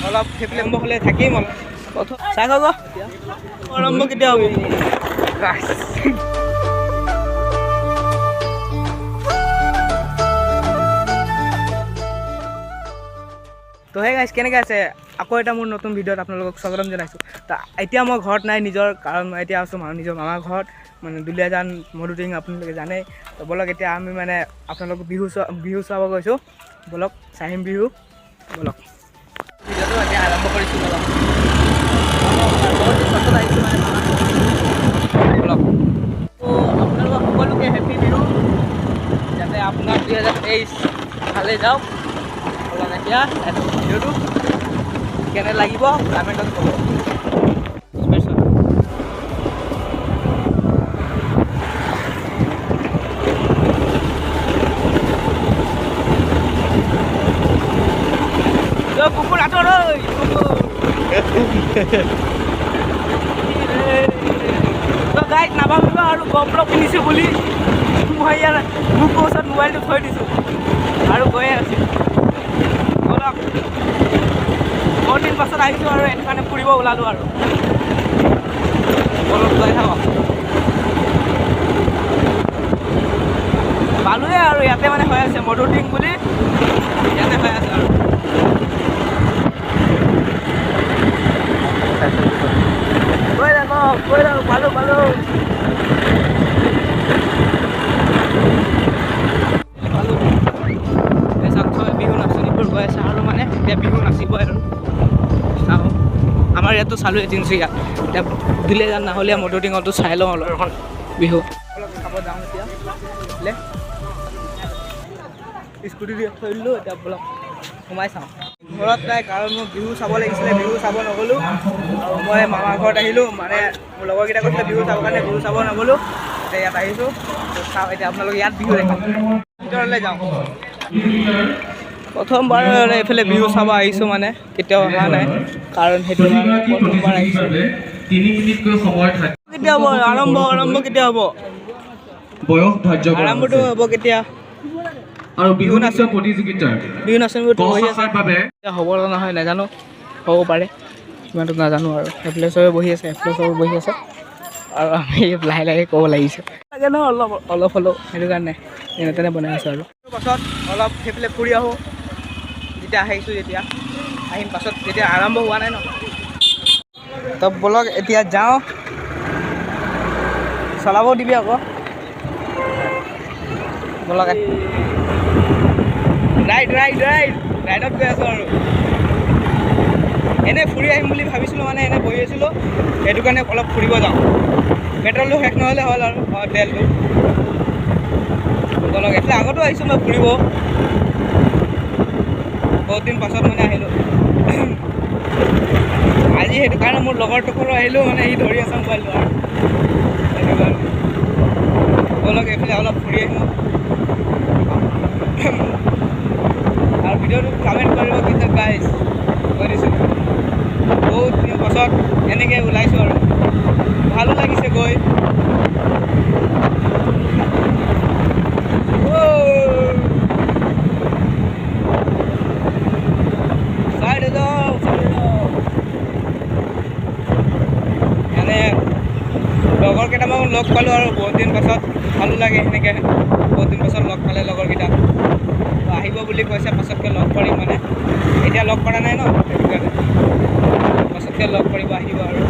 অলপ সেইফালে আৰম্ভ হ'লে থাকিম অলপ প্ৰথম চাই খাব আৰম্ভ কেতিয়া হ'ব তো হে গাইছ কেনেকৈ আছে আকৌ এটা মোৰ নতুন ভিডিঅ'ত আপোনালোকক স্বাগতম জনাইছোঁ তো এতিয়া মই ঘৰত নাই নিজৰ কাৰণ মই এতিয়া আছোঁ নিজৰ মামাৰ ঘৰত মানে দুলীয়াজান মধুটিং আপোনালোকে জানেই তো বলক এতিয়া আমি মানে আপোনালোকক বিহু চাব গৈছোঁ বলক চাহিম বিহু বলক ভিডিঅ'টো এতিয়া আৰম্ভ কৰিছোঁ বলক আহিছোঁ মানে বলক তো আপোনালোকক সকলোকে হেপী বিহু যাতে আপোনাৰ 2023 ভালে যাওক বলক এতিয়া ভিডিঅ'টো কেনে লাগিব কমেণ্টত ক'ব কুকুৰ আঁতৰ গাইড নাভাবিব আৰু গপ্ৰ কিনিছোঁ বুলি মই ইয়াৰ মোক ওচৰত মোবাইলটো থৈ দিছোঁ আৰু গৈয়ে আছোঁ বলক বহুত দিন পাছত আহিছোঁ আৰু সেইটো কাৰণে ফুৰিব ওলালোঁ আৰু বলক গৈ থাকক পালোৱে আৰু ইয়াতে মানে হৈ আছে মধুটিং বুলি ইয়াতে হৈ আছে আৰু কৈ থাকক পালোঁ বিহু নাচনীবোৰ গৈ আছে আৰু মানে এতিয়া বিহু নাচিব আৰু চাওঁ আমাৰ ইয়াতো চালোঁ তিনিচুকীয়াত এতিয়া দুলীয়াজান নাহলীয়া মধুটিঙতো চাই লওঁ অলপ এখন বিহু খাব যাওঁ এতিয়া স্কুটি থৈ দিলোঁ এতিয়া বলক সোমাই চাওঁ ঘৰত নাই কাৰণ মই বিহু চাব লাগিছিলে বিহু চাব নগ'লোঁ আৰু মই মামাৰ ঘৰত আহিলোঁ মানে মোৰ লগৰকেইটা কৈছিলে বিহু চাবৰ কাৰণে বিহু চাব নগ'লোঁ এতিয়া ইয়াত আহিছোঁ চাওঁ এতিয়া আপোনালোকে ইয়াত বিহু দেখাম ভিতৰলৈ যাওঁ প্ৰথমবাৰ এইফালে বিহু চাব আহিছোঁ মানে কেতিয়াও অহা নাই কাৰণ সেইটো প্ৰথমবাৰ আহিছোঁ কেতিয়া হ'ব আৰম্ভ কেতিয়া হ'ব আৰম্ভটো হ'ব কেতিয়া আৰু বিহু নাচ প্ৰতিযোগিতাৰ বিহু নাচনীবোৰ হ'ব নহয় নাজানো হ'ব পাৰে সিমানটো নাজানো আৰু এফালে চবে বহি আছে এফালে চবে বহি আছে আৰু আমি লাহে লাহে ক'ব লাগিছে লাগে ন অলপ হ'লেও সেইটো কাৰণে যেনে তেনে বনাই আছোঁ আৰু পাছত অলপ সেইফালে ফুৰি আহোঁ যেতিয়া আহিছোঁ যেতিয়া আহিম পাছত যেতিয়া আৰম্ভ হোৱা নাই ন তো বলক এতিয়া যাওঁ চলাব দিবি আকৌ বলক ৰাইডত গৈ আছোঁ আৰু এনেই ফুৰি আহিম বুলি ভাবিছিলোঁ মানে এনেই বহি আছিলোঁ সেইটো কাৰণে অলপ ফুৰিব যাওঁ পেট্ৰলটো শেষ নহ'লে হ'ল আৰু তেলটো বলক এইফালে আগতো আহিছোঁ মই ফুৰিব বহুত দিন পাছত মানে আহিলোঁ আজি সেইটো কাৰণে মোৰ লগৰটোৰ পৰা আহিলোঁ মানে সি ধৰি আছে মোবাইলটো আৰু সেইটো কাৰণে বলক এইফালে অলপ ফুৰি আহিলোঁ আৰু ভিডিঅ'টো কমেণ্ট কৰিব কিন্তু গাইজ কৈ দিছোঁ বহুত দিন পাছত এনেকৈ ওলাইছোঁ আৰু ভালো লাগিছে গৈ মানে লগৰ কেইটামান লগ পালোঁ আৰু বহুত দিন পাছত ভালো লাগে সেনেকৈ বহুত দিন পাছত লগ পালে লগৰকেইটা আহিব বুলি কৈছে পাছতকৈ লগ কৰিম মানে এতিয়া লগ কৰা নাই ন সেইটো কাৰণে পাছতকৈ লগ কৰিব আহিব আৰু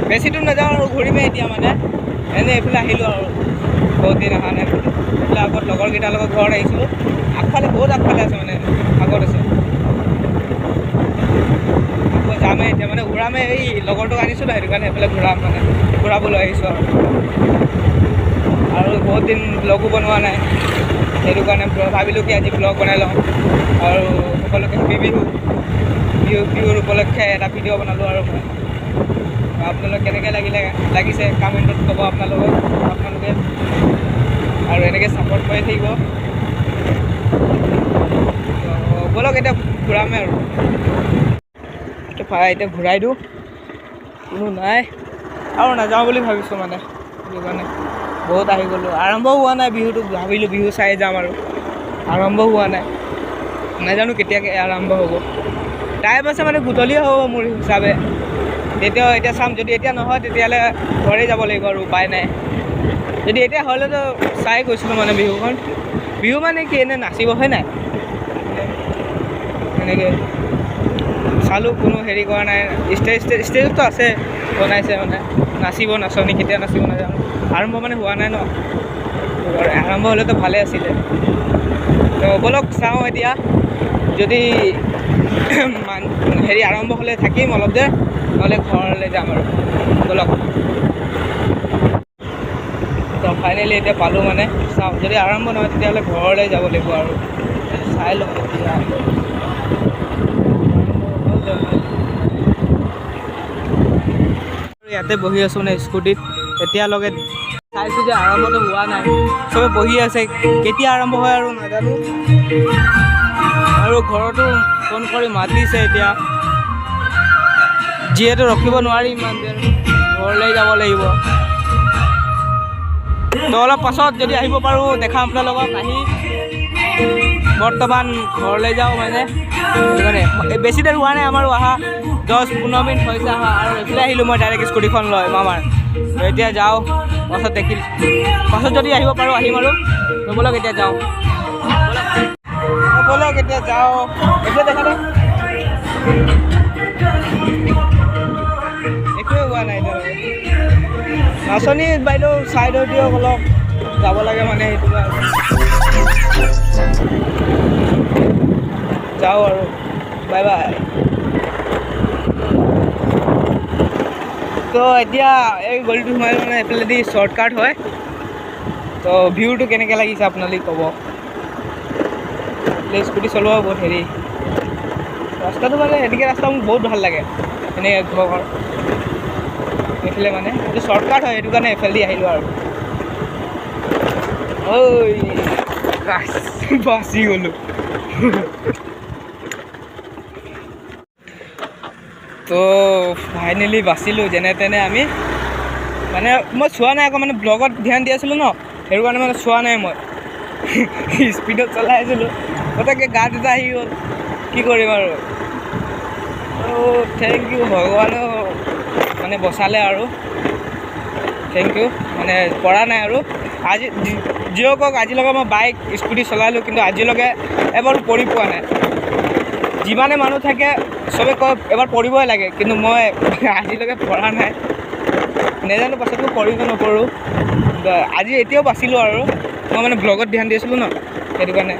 বেছি দূৰ নাযাওঁ আৰু ঘূৰিমেই এতিয়া মানে এনেই এইফালে আহিলোঁ আৰু বহুত দিন অহা নাই বুলি এইফালে আগত লগৰকেইটাৰ লগত ঘৰত আহিছিলোঁ আগফালে বহুত আগফালে আছে মানে আগত আছে আকৌ যামেই এতিয়া মানে ঘূৰামেই এই লগৰটোক আনিছোঁ ন সেইটো কাৰণে এইফালে ঘূৰাম মানে ঘূৰাবলৈ আহিছোঁ আৰু বহুত দিন ব্লগো বনোৱা নাই সেইটো কাৰণে ভাবিলোঁ কি আজি ব্লগ বনাই লওঁ আৰু সকলোকে বিহুৰ উপলক্ষে এটা ভিডিঅ' বনালোঁ আৰু মই আপোনালোক কেনেকৈ লাগিছে কমেণ্টত ক'ব আপোনালোকে আৰু এনেকৈ ছাপোৰ্ট কৰি থাকিব বলক এতিয়া ঘূৰামে আৰু এতিয়া ঘূৰাই দিওঁ কোনো নাই আৰু নাযাওঁ বুলি ভাবিছোঁ মানে সেইটো কাৰণে বহুত আহি গ'লোঁ আৰম্ভ হোৱা নাই বিহুটো ভাবিলোঁ বিহু চাই যাম আৰু আৰম্ভ হোৱা নাই নাজানো কেতিয়াকৈ আৰম্ভ হ'ব। টাইম আছে মানে গধূলি হ'ব মোৰ হিচাপে। এতিয়া চাম, যদি এতিয়া নহয় তেতিয়াহ'লে ঘৰে যাব লাগিব আৰু উপায় নাই। যদি এতিয়া হ'লেতো চাই গৈছিলোঁ মানে বিহুখন। বিহু মানে কি এনে নাচিব হয় নাই, এনেকৈ চালোঁ, কোনো হেৰি কৰা নাই। ষ্টেজতো আছে, বনাইছে মানে নাচনী কেতিয়া নাচিব নাজানো। আৰম্ভ মানে হোৱা নাই ন, আৰম্ভ হ'লেতো ভালে আছিলে। তো ব'লক চাওঁ এতিয়া, যদি হেৰি আৰম্ভ হ'লে থাকিম অলপ দেৰি, নহ'লে ঘৰলৈ যাম আৰু। ব'লক। তো ফাইনেলি এতিয়া পালোঁ মানে, চাওঁ যদি আৰম্ভ নহয় তেতিয়াহ'লে ঘৰলৈ যাব লাগিব আৰু। চাই লওঁ এতিয়া। ইয়াতে বহি আছোঁ মানে স্কুটিত, এতিয়ালৈকে চাইছোঁ যে আৰম্ভটো হোৱা নাই। চবে বহি আছে, কেতিয়া আৰম্ভ হয় আৰু নাজানো। আৰু ঘৰতো ফোন কৰি মাতিছে এতিয়া, যিহেতু ৰখিব নোৱাৰি ইমান দেৰি, ঘৰলৈ যাব লাগিব। তো অলপ পাছত যদি আহিব পাৰোঁ দেখাম আপোনালোকক। আহি বৰ্তমান ঘৰলৈ যাওঁ মানে বেছি দেৰি হোৱা নাই আমাৰো অহা, 10-15 মিনিট হৈছে অহা। আৰু এইফালে আহিলোঁ মই ডাইৰেক্ট স্কুটিখন লৈ মামাৰ। তো এতিয়া যাওঁ, পাছত যদি আহিব পাৰোঁ আহিম আৰু। ব'লক এতিয়া যাওঁ, ব'লক এতিয়া যাওঁ। এতিয়া দেখা নাই একোৱে হোৱা নাই এতিয়ালৈকে। নাচনী বাইদেউ চাইডৰ দিয়ক, অলপ যাব লাগে মানে সেইটো কাৰণে। যাওঁ আৰু, বাই বাই। তো এতিয়া এই গলিটো সোমাই মানে এইফালেদি শ্বৰ্টকাট হয়। তো ভিউটো কেনেকৈ লাগিছে আপোনালোকে ক'ব। স্কুটি চলোৱা বহুত হেৰি, ৰাস্তাটো মানে এনেকৈ ৰাস্তা মোক বহুত ভাল লাগে। এনেকৈ ঘৰ এইফালে মানে এইটো শ্বৰ্টকাট হয়, সেইটো কাৰণে এইফালেদি আহিলোঁ আৰু। ঐ বাচি গ'লোঁ। তো ফাইনেলি বাচিলোঁ যেনে তেনে আমি। মানে মই চোৱা নাই আকৌ, মানে ব্লগত ধ্যান দি আছিলোঁ ন, সেইটো কাৰণে মানে চোৱা নাই মই। স্পীডত চলাই আছিলোঁ, পটককৈ গাত এটা আহি গ'ল, কি কৰিম আৰু। থেংক ইউ, ভগৱানেও মানে বচালে আৰু। থেংক ইউ, মানে পৰা নাই আৰু। আজি যিও কওক, আজিলৈকে মই বাইক স্কুটি চলালোঁ, কিন্তু আজিলৈকে এবাৰো পৰি পোৱা নাই। যিমানে মানুহ থাকে চবে কয় এবাৰ পৰিবই লাগে, কিন্তু মই আজিলৈকে পৰা নাই। নেজানো পাছতকৈ পৰোঁ কি নপৰোঁ, আজি এতিয়াও বাচিলোঁ আৰু। মই মানে ব্লগত ধ্যান দি আছিলোঁ ন, সেইটো কাৰণে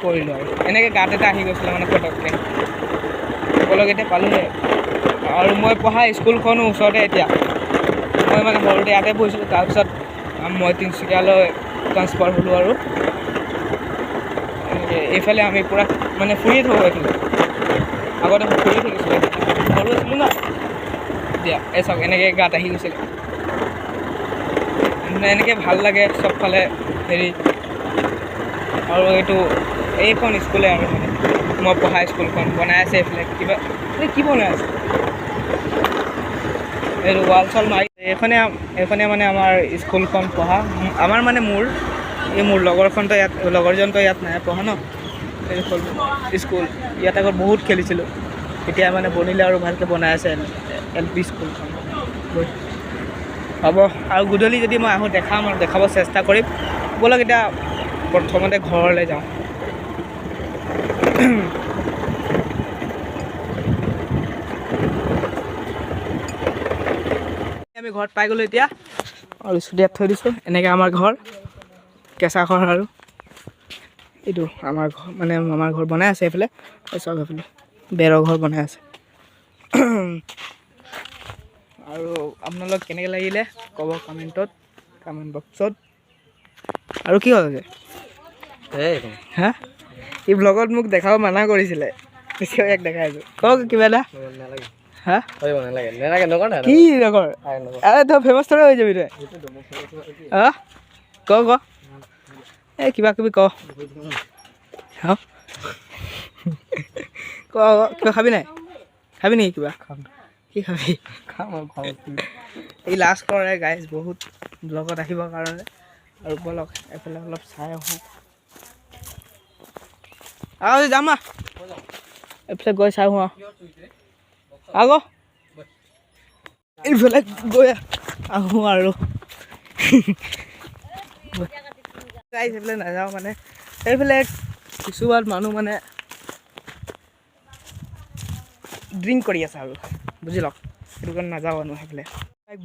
কৰিলোঁ আৰু। এনেকৈ গাত এটা আহি গৈছিলে মানে পটককৈ। সকলোকে এতিয়া পালোঁহে, আৰু মই পঢ়া স্কুলখনো ওচৰতে। এতিয়া মই মানে সৰুতে ইয়াতে পঢ়িছিলোঁ, তাৰপিছত মই তিনিচুকীয়ালৈ ট্ৰান্সফাৰ হ'লোঁ আৰু। এইফালে আমি পূৰা মানে ফুৰিয়ে থাকোঁ এইফালে। আগতে ফুৰি থাকিছিলোঁ, সৰু আছিলোঁ ন। এতিয়া এই চাওক এনেকৈ গাত আহি গৈছিলে। এনেকৈ ভাল লাগে চবফালে হেৰি। আৰু এইখন স্কুলে আৰু মানে মই পঢ়া স্কুলখন বনাই আছে এইফালে। কিবা কি বনাই আছে, এইটো ৱাল চল মাৰি। এইখনে মানে আমাৰ স্কুলখন পঢ়া, আমাৰ মানে মোৰ লগৰজনতো ইয়াত নাই পঢ়া ন। এইখন স্কুল, ইয়াত আগত বহুত খেলিছিলোঁ। এতিয়া মানে বনিলে আৰু ভালকৈ বনাই আছে LP স্কুলখন। হ'ব, আৰু গধূলি যদি মই আহোঁ দেখাম আৰু দেখাব চেষ্টা কৰিম। ব'লক এতিয়া প্ৰথমতে ঘৰলৈ যাওঁ। আমি ঘৰত পাই গ'লোঁ এতিয়া, আৰু স্কুটি ইয়াত থৈ দিছোঁ। এনেকৈ আমাৰ ঘৰ, কেঁচা ঘৰ। আৰু এইটো আমাৰ ঘৰ, মানে আমাৰ ঘৰ বনাই আছে এইফালে। চব এইফালে বেৰৰ ঘৰ বনাই আছে। আৰু আপোনালোক কেনেকৈ লাগিলে ক'ব কমেণ্ট বক্সত। আৰু কি হ'ল যে হা, এই ব্লগত মোক দেখাব মানা কৰিছিলে, ইয়াক দেখাইছোঁ। কওক কিবা এটা। হা কি নকৰ, তই ফেমাছ থৰে হৈ যাবি তই। হা ক এই কিবা কিবি ক কিবা খাবি নাই, খাবি নেকি কিবা? কি খাবি? এই লাষ্ট কৰে গাইজ বহুত ব্লগত আহিবৰ কাৰণে। আৰু ব'লক এফালে অলপ চাই আহোঁ। আৰু যাম এইফালে গৈ চাওঁ আকৌ এইফালে গৈ আহোঁ আৰু এইফালে নাযাওঁ মানে এইফালে কিছুমান মানুহ মানে ড্ৰিংক কৰি আছে আৰু বুজি লওক সেইটো কাৰণে নাযাওঁ মানুহ সেইফালে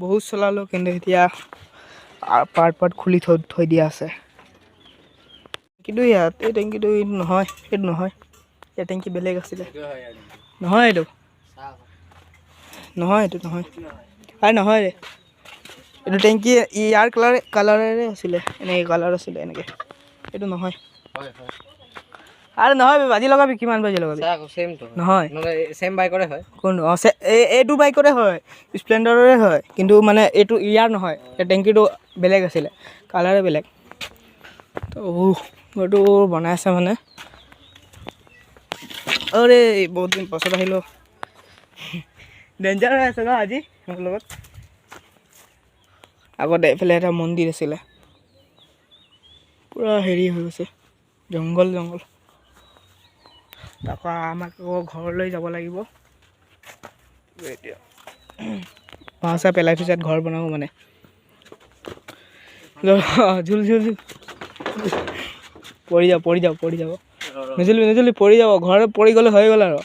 বহুত চলালোঁ কিন্তু এতিয়া পাৰ্ট খুলি থৈ দিয়া আছে কিন্তু ইয়াত এই টেংকিটো নহয় সেইটো নহয় এই টেংকি বেলেগ আছিলে নহয় এইটো নহয় এইটো নহয় আৰে নহয় এইটো টেংকি ইয়াৰ কালাৰেৰে আছিলে এনেকৈ কালাৰ আছিলে এনেকৈ এইটো নহয় আৰে নহয় বাজি লগাবি কিমান বাজি লগাবি নহয় চেম বাইকৰে হয় কোন অঁ এইটো বাইকৰে হয় স্প্লেণ্ডাৰৰে হয় কিন্তু মানে এইটো ইয়াৰ নহয় এই টেংকিটো বেলেগ আছিলে কালাৰে বেলেগ তো ঘৰটো বনাই আছে মানে আৰে বহুত দিন পাছত আহিলোঁ ডেঞ্জাৰ হৈ আছে ন আজি মোৰ লগত আগতে এইফালে এটা মন্দিৰ আছিলে পূৰা হেৰি হৈ গৈছে জংঘল তাৰপৰা আমাক আকৌ ঘৰলৈ যাব লাগিব এতিয়া বাঁহ পেলাই থৈছে ঘৰ বনাব মানে ঝুল পৰি যাব নিজুলি পৰি যাব ঘৰত পৰি গ'লে হৈ গ'ল আৰু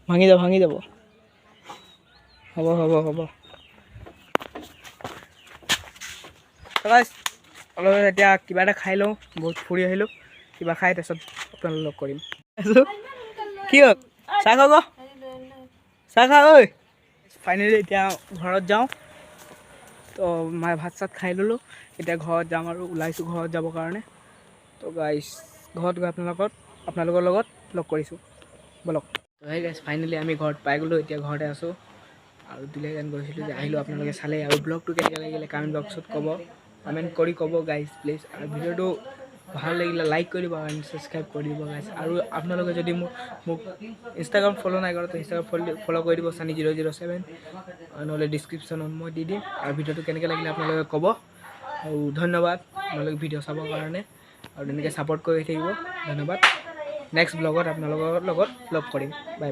ভাঙি যাব হ'ব অলপ এতিয়া কিবা এটা খাই লওঁ বহুত ফুৰি আহিলোঁ কিবা খাই তাৰপিছত আপোনালোক লগ কৰিম কি হ'ল চাহ খা ঐ ফাইনেলি এতিয়া ঘৰত যাওঁ তো মই ভাত চাত খাই ল'লোঁ এতিয়া ঘৰত যাম আৰু ওলাইছোঁ ঘৰত যাবৰ কাৰণে তো গাইছ ঘৰত গৈ আপোনালোকৰ লগত লগ কৰিছোঁ ব'লক তো সেই গাইছ ফাইনেলি আমি ঘৰত পাই গ'লোঁ এতিয়া ঘৰতে আছোঁ আৰু দিলে গান গৈছিলোঁ যে আহিলোঁ আপোনালোকে চালে আৰু ব্লগটো কেনেকৈ লাগিলে কমেণ্ট বক্সত কমেণ্ট কৰি ক'ব গাইজ প্লিজ আৰু ভিডিঅ'টো ভাল লাগিলে লাইক কৰি দিব আৰু ছাবস্ক্ৰাইব কৰি দিব গাইজ আৰু আপোনালোকে যদি মোক ইনষ্টাগ্ৰাম ফ'ল' নাই কৰা তো ইনষ্টাগ্ৰাম ফ'ল' কৰি দিব Sunny007 নহ'লে ডিছক্ৰিপশ্যনত মই দি দিম আৰু ভিডিঅ'টো কেনেকৈ লাগিলে আপোনালোকে ক'ব আৰু ধন্যবাদ আপোনালোকে ভিডিঅ' চাবৰ কাৰণে আৰু তেনেকৈ ছাপোৰ্ট কৰি থাকিব ধন্যবাদ নেক্সট ব্লগত আপোনালোকৰ লগত লগ কৰিম বাই